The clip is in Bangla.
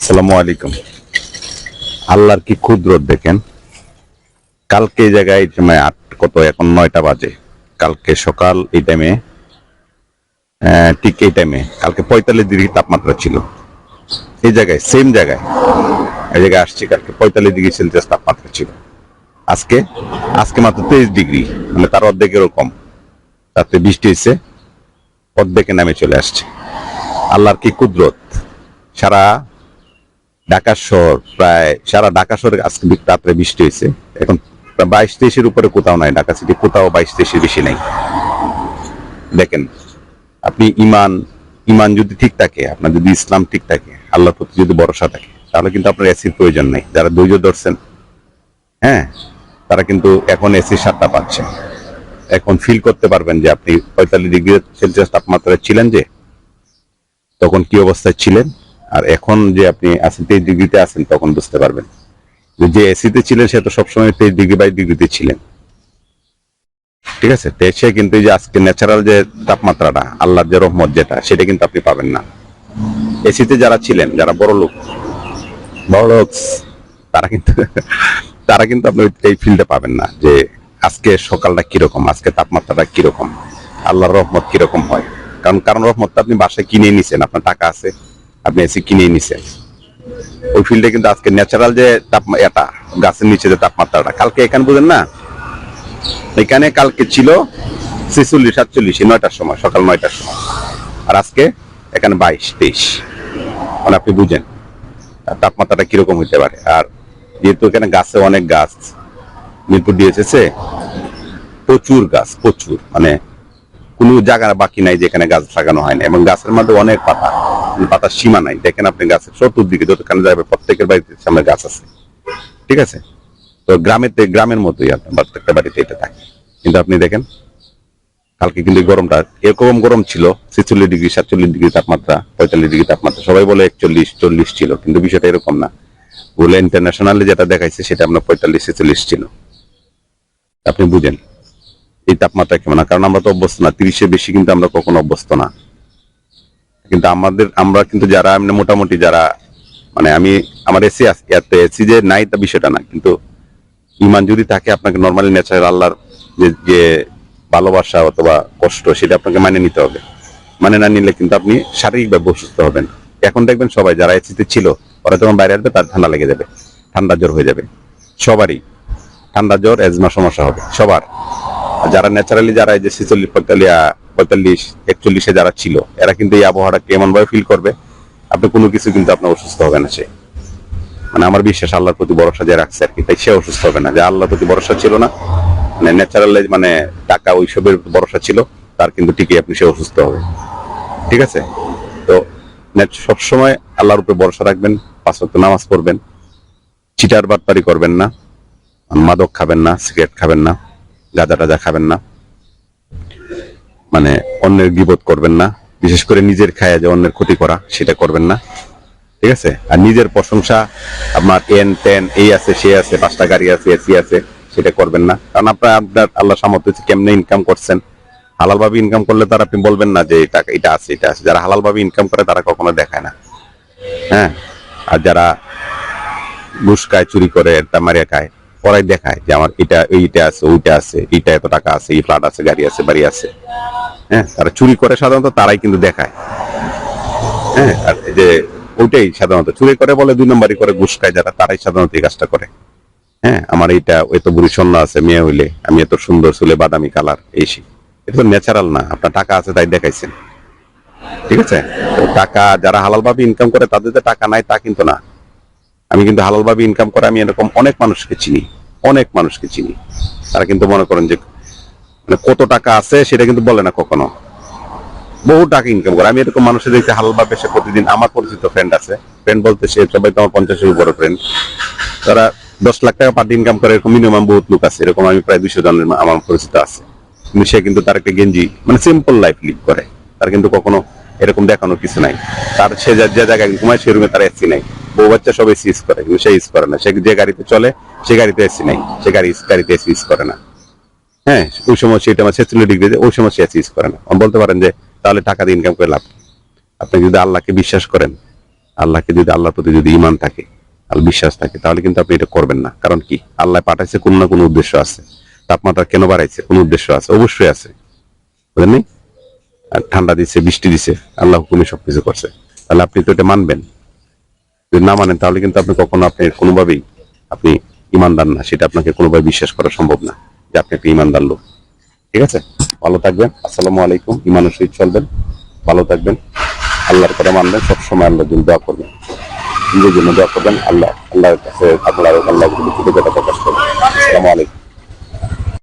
আসসালামু আলাইকুম। আল্লাহর কি কুদরত দেখেন। কালকে এই জায়গায় সময় কত এখন 9টা বাজে। কালকে সকাল এই টাইমে ঠিক এই টাইমে কালকে 45 ডিগ্রি তাপমাত্রা ছিল এই জায়গায়, সেম জায়গায়। এই জায়গায় আসছি, কালকে 45 ডিগ্রি সেলসিয়াস তাপমাত্রা ছিল। আজকে আজকে মাত্র 23 ডিগ্রি, মানে তার অর্ধেকেরও কম। তাতে বৃষ্টি হয়েছে, অর্ধেকে নামে চলে আসছে। আল্লাহর কি কুদরত। সারা ঢাকা শহর, প্রায় সারা ঢাকা শহরে আজকে রাত্রে বৃষ্টি হয়েছে। এখন 22-23-এর উপরে কোথাও নাই, ঢাকা সিটি কোথাও 22-23-এর বেশি নাই। দেখেন, আপনি ইমান ইমান যদি ঠিক থাকে, আপনার যদি ইসলাম ঠিক থাকে, আল্লাহর প্রতি যদি ভরসা থাকে, তাহলে কিন্তু আপনার এসির প্রয়োজন নাই। যারা ধৈর্য ধরছেন, হ্যাঁ, তারা কিন্তু এখন এসির স্বাদটা পাচ্ছে। এখন ফিল করতে পারবেন যে আপনি 45 ডিগ্রি সেলসিয়াস তাপমাত্রায় ছিলেন, যে তখন কি অবস্থায় ছিলেন, আর এখন যে আপনি আছেন 23 ডিগ্রিতে আছেন, তখন বুঝতে পারবেন। যে এসিতে ছিলেন সে তো সবসময় 23 ডিগ্রি 22 ডিগ্রিতে ছিলেন, ঠিক আছে। তো সে কিন্তু এই যে আজকে ন্যাচারাল যে তাপমাত্রাটা, আল্লাহর যে রহমত যেটা, সেটা কিন্তু আপনি পাবেন না। এসিতে যারা ছিলেন, যারা বড় লোক, তারা কিন্তু আপনি এই ফিলটা পাবেন না, যে আজকে সকালটা কিরকম, আজকে তাপমাত্রাটা কিরকম, আল্লাহর রহমত কিরকম হয়। কারণ রহমতটা আপনি বাসায় কিনে নিছেন, আপনার টাকা আছে, আপনি এসি কিনে নিছেন। ওই ফিল্ডে কিন্তু আজকে ন্যাচারাল যে এটা গাছের নিচে যে তাপমাত্রাটা, কালকে এখানে বুঝেন না, এখানে কালকে ছিল 46-47 9টার সময়, সকাল 9টার সময়, আর আজকে এখানে 22-23। মানে আপনি বুঝেন তাপমাত্রাটা কিরকম হইতে পারে। আর যেহেতু এখানে গাছে অনেক গাছ মিরপুর দিয়েছে, প্রচুর গাছ, প্রচুর, মানে কোনো জায়গা বাকি নাই যেখানে গাছ লাগানো হয় না। এবং গাছের মধ্যে অনেক পাতার সীমা নাই। দেখেন আপনি গাছের চতুর্দিকে যতখানে যাবে, প্রত্যেকের বাড়িতে সামনে গাছ আছে, ঠিক আছে। তো গ্রামের মতোই আপনার প্রত্যেকটা বাড়িতে এটা থাকে। কিন্তু আপনি দেখেন, কালকে কিন্তু গরমটা এরকম গরম ছিল, 46 ডিগ্রি 47 ডিগ্রি তাপমাত্রা, 45 ডিগ্রি তাপমাত্রা। সবাই বলে 41-40 ছিল, কিন্তু বিষয়টা এরকম না। বলে ইন্টারন্যাশনালি যেটা দেখাইছে সেটা আপনার 45-46 ছিল। আপনি বুঝেন এই তাপমাত্রা কেমন। কারণ আমরা তো অভ্যস্ত না, 30-এর বেশি কিন্তু আমরা কখনো অভ্যস্ত না। কিন্তু আমরা কিন্তু যারা এমনি মোটামুটি যারা, মানে আমার এসি আছে, এসি যে নাই তা বিষয়টা না, কিন্তু ইমান যদি থাকে, আপনাকে নর্মালি ন্যাচারাল আল্লাহর যে ভালোবাসা অথবা কষ্ট, সেটা আপনাকে মানে নিতে হবে। মানে না নিলে কিন্তু আপনি শারীরিকভাবে অসুস্থ হবেন। এখন দেখবেন সবাই যারা এসিতে ছিল, ওরা যখন বাইরে আসবে তার ঠান্ডা লেগে যাবে, ঠান্ডা জ্বর হয়ে যাবে। সবারই ঠান্ডা জ্বর, এজমা সমস্যা হবে সবার। আর যারা ন্যাচারালি, যারা এই যে 46-45-41-41-এ যারা ছিল, এরা কিন্তু এই আবহাওয়াটা কেমন ভাবে ফিল করবে, আপনি কোনো কিছু কিন্তু আপনার অসুস্থ হবে না। সে, মানে আমার বিশ্বাস, আল্লাহর প্রতি ভরসা যে রাখছে আর কি, তাই সে অসুস্থ হবে না। যে আল্লাহর প্রতি ভরসা ছিল না, মানে ন্যাচারাল, মানে টাকা ওইসবের ভরসা ছিল, তার কিন্তু ঠিকই আপনি সে অসুস্থ হবে, ঠিক আছে। তো সবসময় আল্লাহর উপরে ভরসা রাখবেন, 5 ওয়াক্ত নামাজ পড়বেন, চিটার বাটপারি করবেন না, মাদক খাবেন না, সিগারেট খাবেন না, গাঁজা টাজা খাবেন না, মানে অন্যের গীবত করবেন না, বিশেষ করে নিজের খায়া যে অন্যের ক্ষতি করা, সেটা করবেন না, ঠিক আছে। আর নিজের প্রশংসা, আপনার এন টেন এই আছে সে আছে, 5টা গাড়ি আছে, এসি আছে, সেটা করবেন না। কারণ আপনার আল্লাহ সামর্থ্য কেমনে ইনকাম করছেন, হালাল ভাবে ইনকাম করলে তার আপনি বলবেন না যে এটা আছে এটা আছে। যারা হালাল ভাবে ইনকাম করে তারা কখনো দেখায় না, হ্যাঁ। আর যারা ঘুষ খায়, চুরি করে, এটা মারিয়া খায়, পরাই দেখায় যে আমার এইটা আছে, ওইটা আছে, এইটা এত টাকা আছে, এই ফ্ল্যাট আছে, গাড়ি আছে, বাড়ি আছে, হ্যাঁ। তারা চুরি করে সাধারণত, তারাই কিন্তু দেখায়, হ্যাঁ। আর এই যে ওইটাই সাধারণত চুরি করে বলে, 2 নম্বরই করে ঘুষ খায় যারা, তারাই সাধারণত এই কাজটা করে। হ্যাঁ, আমার এইটা এত বুড়ি স্বর্ণ আছে, মেয়ে হইলে আমি এত সুন্দর, চুলে বাদামি কালার, এই এটা তো ন্যাচারাল না। আপনার টাকা আছে তাই দেখাইছেন, ঠিক আছে। তো টাকা যারা হালাল ভাবে ইনকাম করে, তাদের যে টাকা নাই তা কিন্তু না। আমি কিন্তু হালাল ভাবে ইনকাম করে আমি এরকম অনেক মানুষকে চিনি, তারা কিন্তু মনে করেন যে মানে কত টাকা আছে সেটা কিন্তু বলে না কখনো, বহু টাকা ইনকাম করে। আমি এরকম মানুষের দেখতে হালাল ভাবে, সে প্রতিদিন, আমার পরিচিত ফ্রেন্ড আছে, ফ্রেন্ড বলতে সে সবাই তো আমার 50-এর উপরে ফ্রেন্ড, তারা 10 লাখ টাকা পার ইনকাম করে, এরকম মিনিমাম বহুত লোক আছে। এরকম আমি প্রায় 200 জনের আমার পরিচিত আছে। কিন্তু সে কিন্তু তার একটা গেঞ্জি, মানে সিম্পল লাইফ লিড করে, তার কিন্তু কখনো এরকম দেখানোর কিছু নাই। তার সে যে জায়গায় ঘুমায়, সে রুমে তার এসি নাই, বউ বাচ্চা সব এসি ইউজ করে, কিন্তু সে ইউজ করে না। সে যে গাড়িতে চলে, সে গাড়িতে এসি নাই, সে গাড়িতে এসি ইউজ করে না, হ্যাঁ। ওই সময় সেটা আমার 46 ডিগ্রিতে, ওই সময় সে এসি ইউজ করে না। বলতে পারেন যে তাহলে টাকা দিয়ে ইনকাম করে লাভ। আপনি যদি আল্লাহকে বিশ্বাস করেন, আল্লাহকে যদি, আল্লাহর প্রতি যদি ঈমান থাকে, আল্লাহ বিশ্বাস থাকে, তাহলে কিন্তু আপনি এটা করবেন না। কারণ কি, আল্লাহ পাঠাইছে কোনো না কোনো উদ্দেশ্য আছে। তাপমাত্রা কেন বাড়াইছে, কোনো উদ্দেশ্য আছে, অবশ্যই আছে, বুঝলেন? আর ঠান্ডা দিচ্ছে, বৃষ্টি দিচ্ছে, আল্লাহ হুকুমে সবকিছু করছে। তাহলে আপনি তো এটা মানবেন। যদি না মানেন তাহলে কিন্তু আপনি কখনো, আপনি কোনোভাবেই আপনি ইমানদার না, সেটা আপনাকে কোনোভাবে বিশ্বাস করা সম্ভব না যে আপনি একটা ইমানদার লোক। ঠিক আছে, ভালো থাকবেন। আসসালামু আলাইকুম। ইমানের সহিত চলবেন, ভালো থাকবেন, আল্লাহর কথা মানবেন, সবসময় আল্লাহর জন্য দোয়া করবেন, নিজের জন্য দোয়া করবেন, আল্লাহর কাছে আপনার আল্লাহ কৃতজ্ঞতা প্রকাশ করবেন। আসসালামু আলাইকুম।